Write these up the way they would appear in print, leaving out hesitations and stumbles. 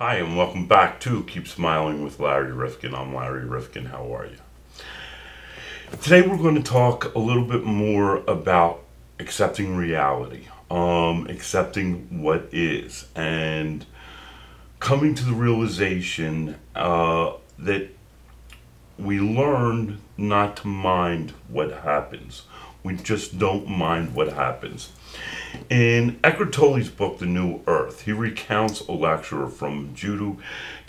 Hi, and welcome back to Keep Smiling with Larry Rifkin. I'm Larry Rifkin. How are you? Today we're going to talk a little bit more about accepting reality, accepting what is, and coming to the realization that we learn not to mind what happens. We just don't mind what happens. In Eckhart Tolle's book, The New Earth, he recounts a lecturer from Judo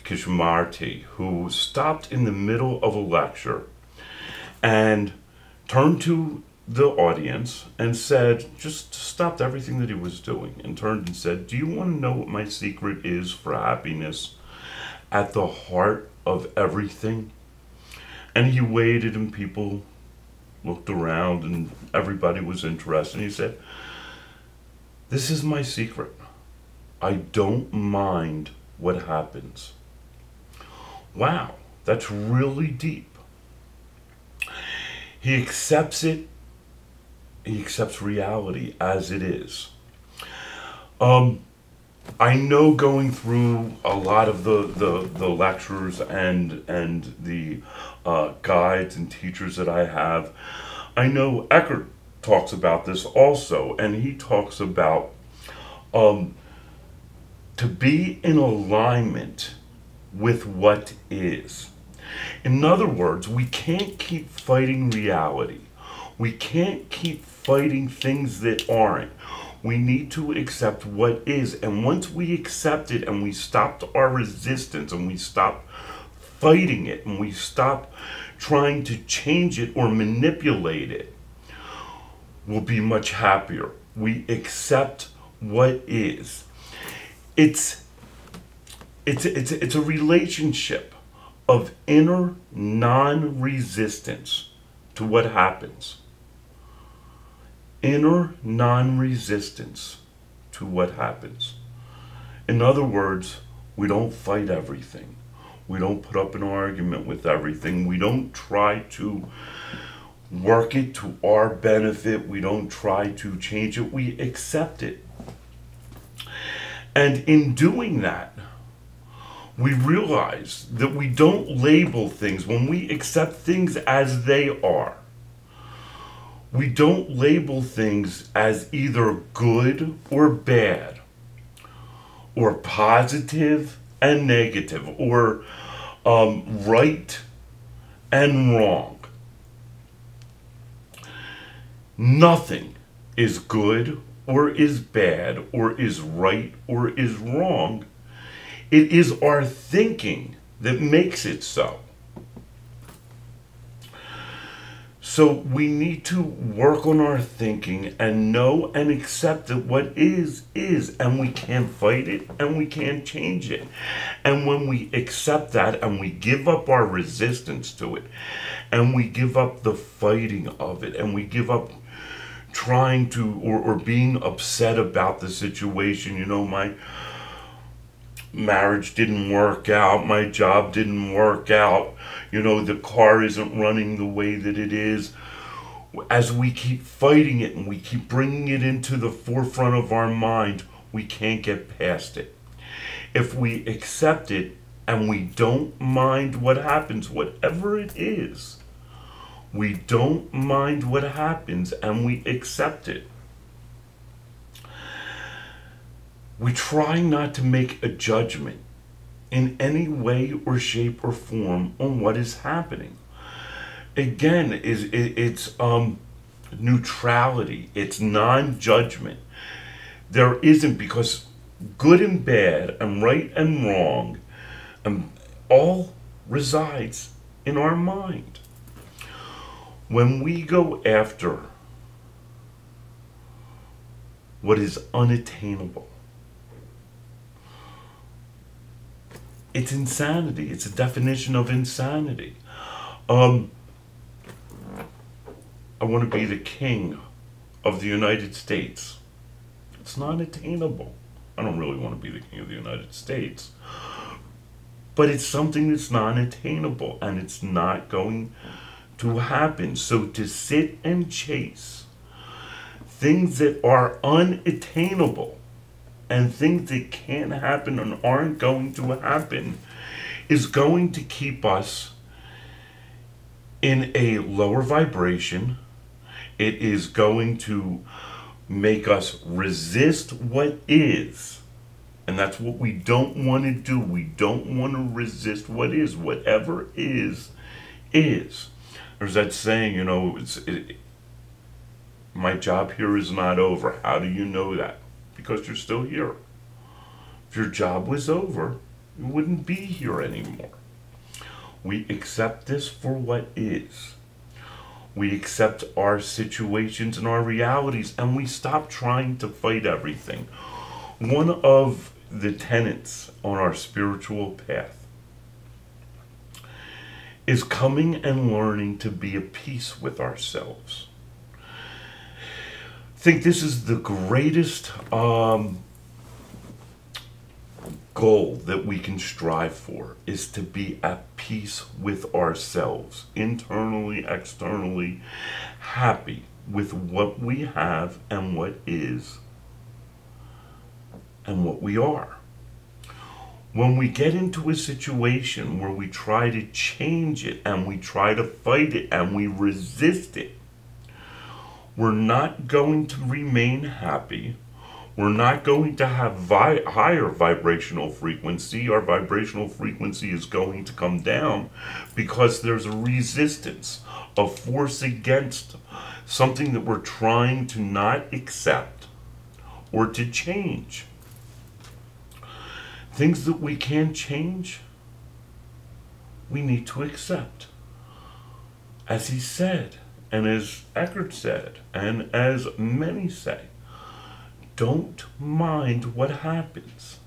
Krishnamurti who stopped in the middle of a lecture and turned to the audience and said, just stopped everything that he was doing and turned and said, "Do you want to know what my secret is for happiness at the heart of everything?" And he waited and people looked around and everybody was interested. And he said, "This is my secret. I don't mind what happens." Wow, that's really deep. He accepts it. He accepts reality as it is. I know going through a lot of the lectures and the guides and teachers that I have, I know Eckhart talks about this also, and he talks about to be in alignment with what is. In other words, we can't keep fighting reality. We can't keep fighting things that aren't. We need to accept what is, and once we accept it and we stop our resistance and we stop fighting it and we stop trying to change it or manipulate it, we'll be much happier. We accept what is. It's a relationship of inner non-resistance to what happens. Inner non-resistance to what happens. In other words, we don't fight everything. We don't put up an argument with everything. We don't try to work it to our benefit. We don't try to change it. We accept it. And in doing that, we realize that we don't label things. When we accept things as they are, we don't label things as either good or bad, or positive and negative, or right and wrong. Nothing is good or is bad or is right or is wrong. It is our thinking that makes it so. So we need to work on our thinking and know and accept that what is, and we can't fight it and we can't change it. And when we accept that and we give up our resistance to it, and we give up the fighting of it, and we give up trying to or being upset about the situation, my marriage didn't work out, my job didn't work out, the car isn't running the way that it is. As we keep fighting it and we keep bringing it into the forefront of our mind, we can't get past it. If we accept it and we don't mind what happens, whatever it is, we don't mind what happens and we accept it. We try not to make a judgment in any way or shape or form on what is happening. Again, it's neutrality. It's non-judgment. There isn't, because good and bad and right and wrong all resides in our mind. When we go after what is unattainable, it's insanity. It's a definition of insanity. I want to be the king of the United States. It's not attainable. I don't really want to be the king of the United States. But it's something that's non-attainable, and it's not going to happen. So to sit and chase things that are unattainable and things that can't happen and aren't going to happen is going to keep us in a lower vibration. It is going to make us resist what is. And that's what we don't want to do. We don't want to resist what is. Whatever is, is. There's that saying, my job here is not over. How do you know that? Because you're still here. If your job was over, you wouldn't be here anymore. We accept this for what is. We accept our situations and our realities, and we stop trying to fight everything. One of the tenets on our spiritual path is coming and learning to be at peace with ourselves. I think this is the greatest goal that we can strive for, is to be at peace with ourselves, internally, externally, happy with what we have and what is and what we are. When we get into a situation where we try to change it and we try to fight it and we resist it, we're not going to remain happy. We're not going to have higher vibrational frequency. Our vibrational frequency is going to come down because there's a resistance, a force against something that we're trying to not accept or to change. Things that we can't change, we need to accept. As he said, and as Eckhart said, and as many say, don't mind what happens.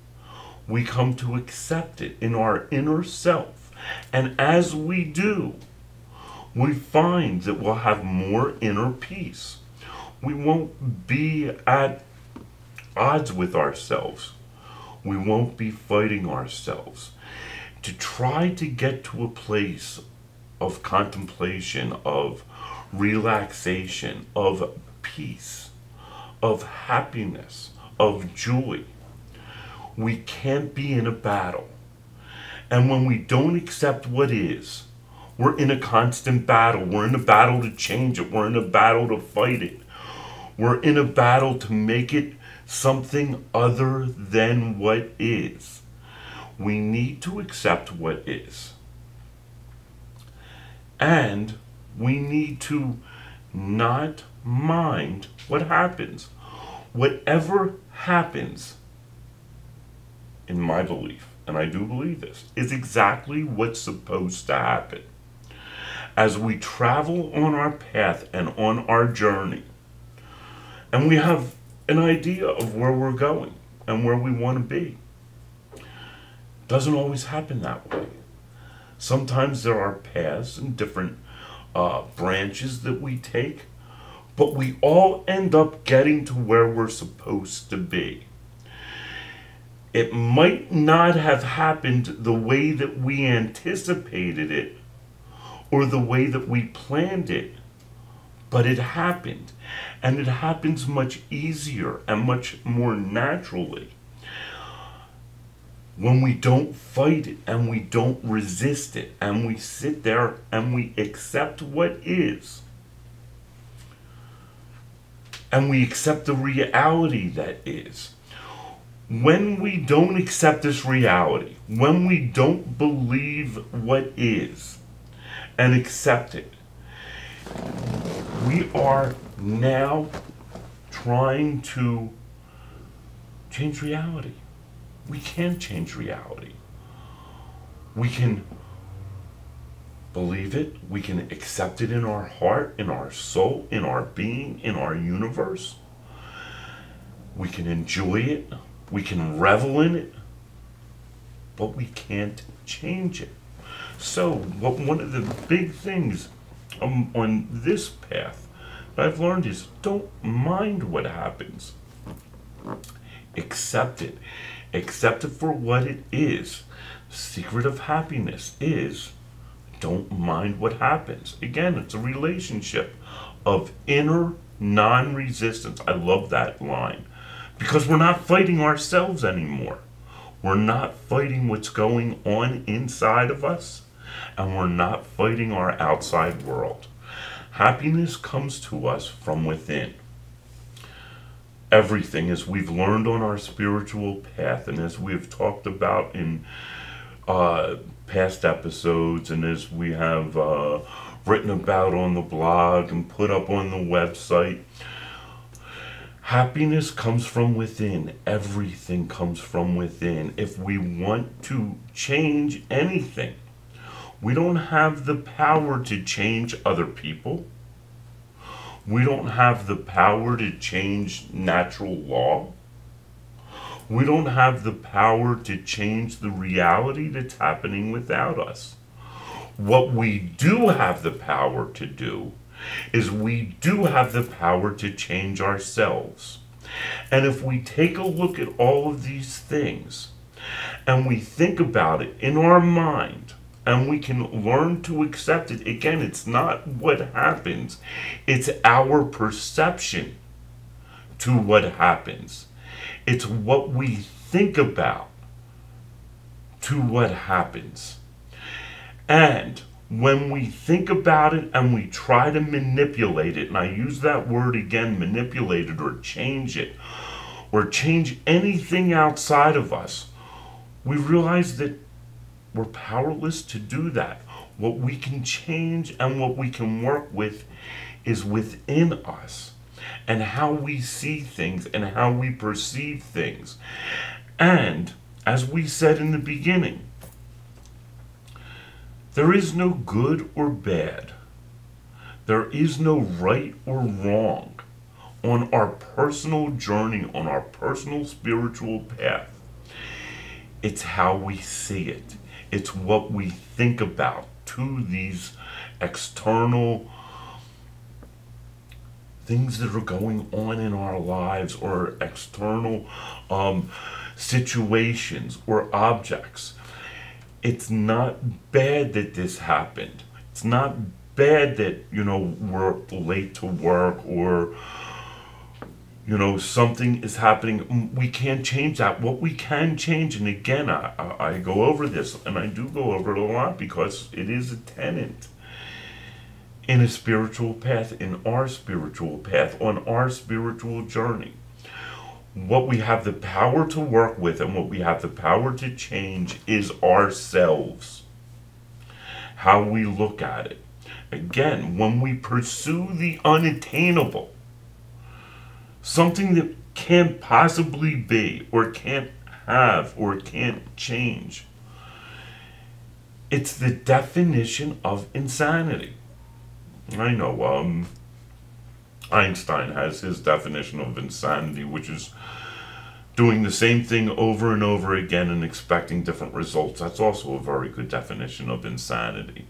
We come to accept it in our inner self. And as we do, we find that we'll have more inner peace. We won't be at odds with ourselves. We won't be fighting ourselves. To try to get to a place of contemplation, of relaxation, of peace, of happiness, of joy, we can't be in a battle. And when we don't accept what is, we're in a constant battle. We're in a battle to change it. We're in a battle to fight it. We're in a battle to make it something other than what is. We need to accept what is. And we need to not mind what happens. Whatever happens, in my belief, and I do believe this, is exactly what's supposed to happen. As we travel on our path and on our journey, and we have an idea of where we're going and where we want to be, doesn't always happen that way. Sometimes there are paths and different branches that we take, but we all end up getting to where we're supposed to be. It might not have happened the way that we anticipated it or the way that we planned it, but it happened. And it happens much easier and much more naturally when we don't fight it and we don't resist it and we sit there and we accept what is. And we accept the reality that is. When we don't accept this reality, when we don't believe what is and accept it, we are now trying to change reality. We can't change reality. We can believe it. We can accept it in our heart, in our soul, in our being, in our universe. We can enjoy it. We can revel in it. But we can't change it. So, one of the big things on this path that I've learned is don't mind what happens. Accept it. Accept it for what it is. The secret of happiness is don't mind what happens. Again, it's a relationship of inner non-resistance. I love that line. Because we're not fighting ourselves anymore. We're not fighting what's going on inside of us, and we're not fighting our outside world. Happiness comes to us from within. Everything, as we've learned on our spiritual path, and as we've talked about in past episodes, and as we have written about on the blog and put up on the website, happiness comes from within. Everything comes from within. If we want to change anything, we don't have the power to change other people. We don't have the power to change natural law. We don't have the power to change the reality that's happening without us. What we do have the power to do is we do have the power to change ourselves. And if we take a look at all of these things and we think about it in our mind, and we can learn to accept it. Again, it's not what happens. It's our perception to what happens. It's what we think about to what happens. And when we think about it and we try to manipulate it, and I use that word again, manipulate it or change anything outside of us, we realize that we're powerless to do that. What we can change and what we can work with is within us, and how we see things and how we perceive things. And as we said in the beginning, there is no good or bad. There is no right or wrong on our personal journey, on our personal spiritual path. It's how we see it. It's what we think about to these external things that are going on in our lives, or external situations or objects. It's not bad that this happened. It's not bad that, we're late to work, or something is happening. We can't change that. What we can change, and again, I go over this, and I do go over it a lot because it is a tenet in a spiritual path, in our spiritual path, on our spiritual journey. What we have the power to work with and what we have the power to change is ourselves. How we look at it. Again, when we pursue the unattainable, something that can't possibly be, or can't have, or can't change, it's the definition of insanity. I know, Einstein has his definition of insanity, which is doing the same thing over and over again and expecting different results. That's also a very good definition of insanity.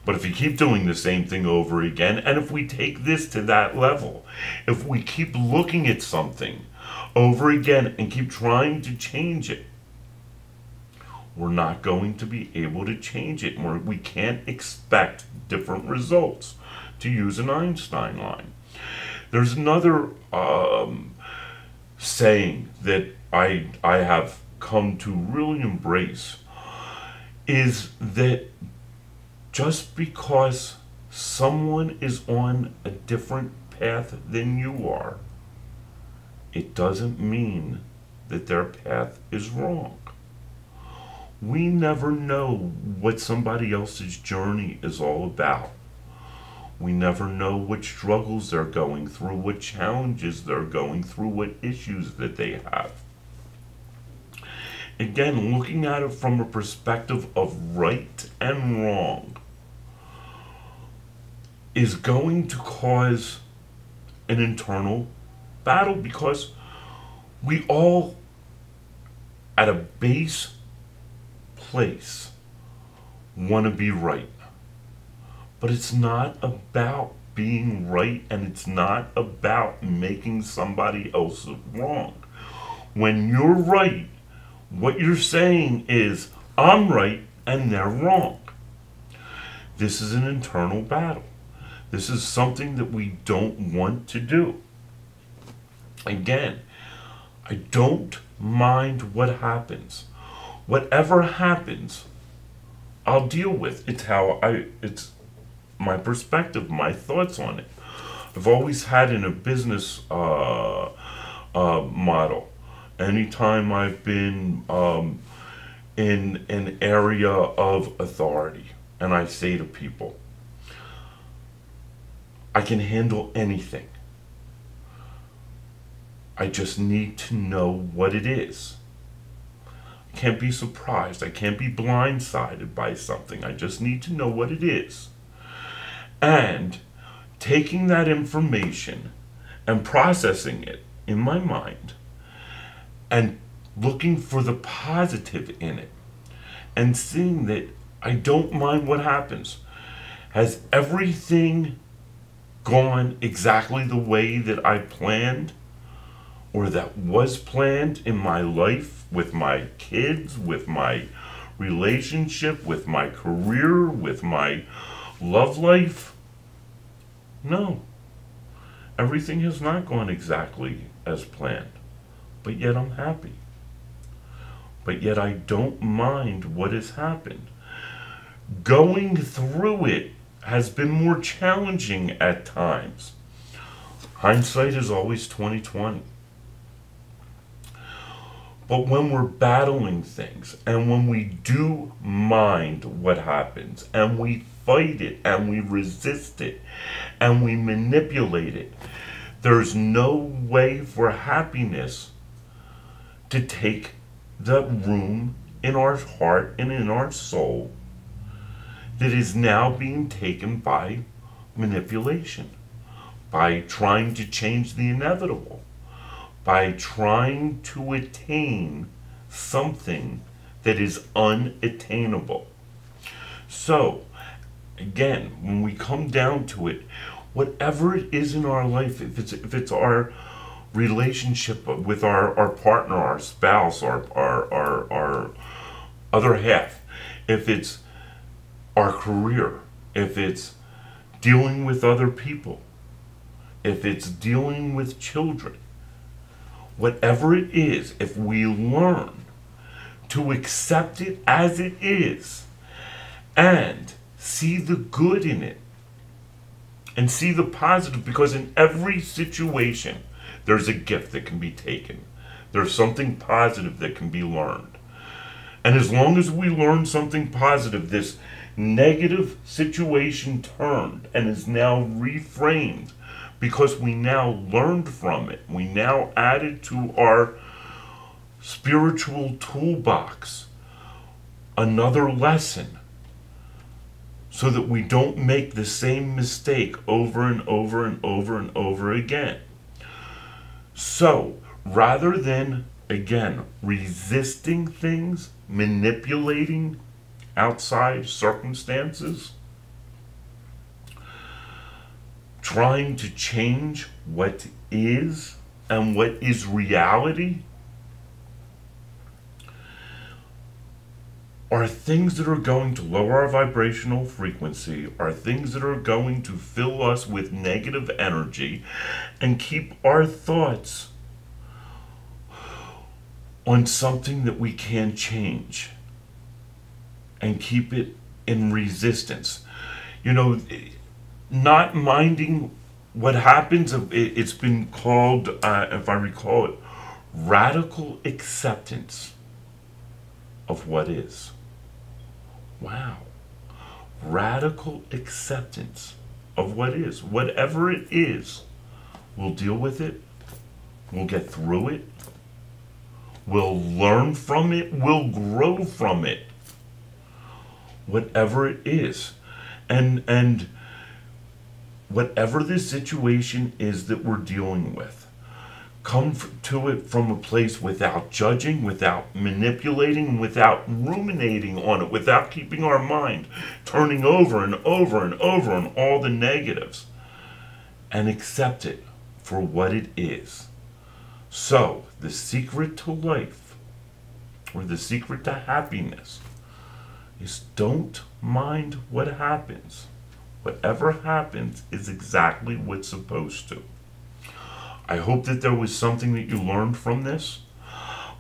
But if you keep doing the same thing over again, and if we take this to that level, if we keep looking at something over again and keep trying to change it, we're not going to be able to change it. We can't expect different results, to use an Einstein line. There's another saying that I have come to really embrace, is that just because someone is on a different path than you are, it doesn't mean that their path is wrong. We never know what somebody else's journey is all about. We never know what struggles they're going through, what challenges they're going through, what issues that they have. Again, looking at it from a perspective of right and wrong is going to cause an internal battle, because we all, at a base place, want to be right. But it's not about being right, and it's not about making somebody else wrong. When you're right, what you're saying is, I'm right and they're wrong. This is an internal battle. This is something that we don't want to do. Again, I don't mind what happens. Whatever happens, I'll deal with. It's my perspective, my thoughts on it. I've always had in a business model. Anytime I've been in an area of authority, and I say to people, I can handle anything. I just need to know what it is. I can't be surprised. I can't be blindsided by something. I just need to know what it is. And taking that information and processing it in my mind and looking for the positive in it and seeing that I don't mind what happens. Has everything gone exactly the way that I planned or that was planned in my life, with my kids, with my relationship, with my career, with my love life? No. Everything has not gone exactly as planned, but yet I'm happy. But yet I don't mind what has happened. Going through it has been more challenging at times. Hindsight is always 20/20. But when we're battling things, and when we do mind what happens, and we fight it, and we resist it, and we manipulate it, there's no way for happiness to take the room in our heart and in our soul that is now being taken by manipulation, by trying to change the inevitable, by trying to attain something that is unattainable. So, again, when we come down to it, whatever it is in our life, if it's our relationship with our partner, our spouse, our other half, if it's our career, if it's dealing with other people, if it's dealing with children, whatever it is, if we learn to accept it as it is and see the good in it and see the positive, because in every situation there's a gift that can be taken. There's something positive that can be learned. And as long as we learn something positive, this negative situation turned and is now reframed because we now learned from it. We now added to our spiritual toolbox another lesson so that we don't make the same mistake over and over and over and over again. So, rather than, again, resisting things, manipulating outside circumstances, trying to change what is and what is reality, are things that are going to lower our vibrational frequency, are things that are going to fill us with negative energy and keep our thoughts on something that we can change and keep it in resistance. You know, not minding what happens, it's been called, if I recall it, radical acceptance of what is. Wow. Radical acceptance of what is. Whatever it is, we'll deal with it. We'll get through it. We'll learn from it. We'll grow from it. Whatever it is. And whatever the situation is that we're dealing with, come to it from a place without judging, without manipulating, without ruminating on it, without keeping our mind turning over and over and over on all the negatives, and accept it for what it is. So, the secret to life, or the secret to happiness, is don't mind what happens. Whatever happens is exactly what's supposed to. I hope that there was something that you learned from this.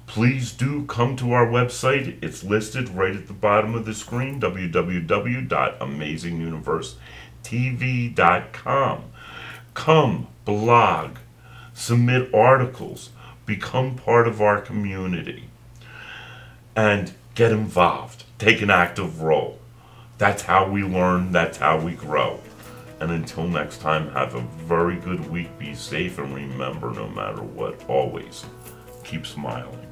Please do come to our website. It's listed right at the bottom of the screen, www.AmazingUniverseTV.com. Come, blog, submit articles, become part of our community, and get involved. Take an active role. That's how we learn, that's how we grow. And until next time, have a very good week, be safe, and remember, no matter what, always keep smiling.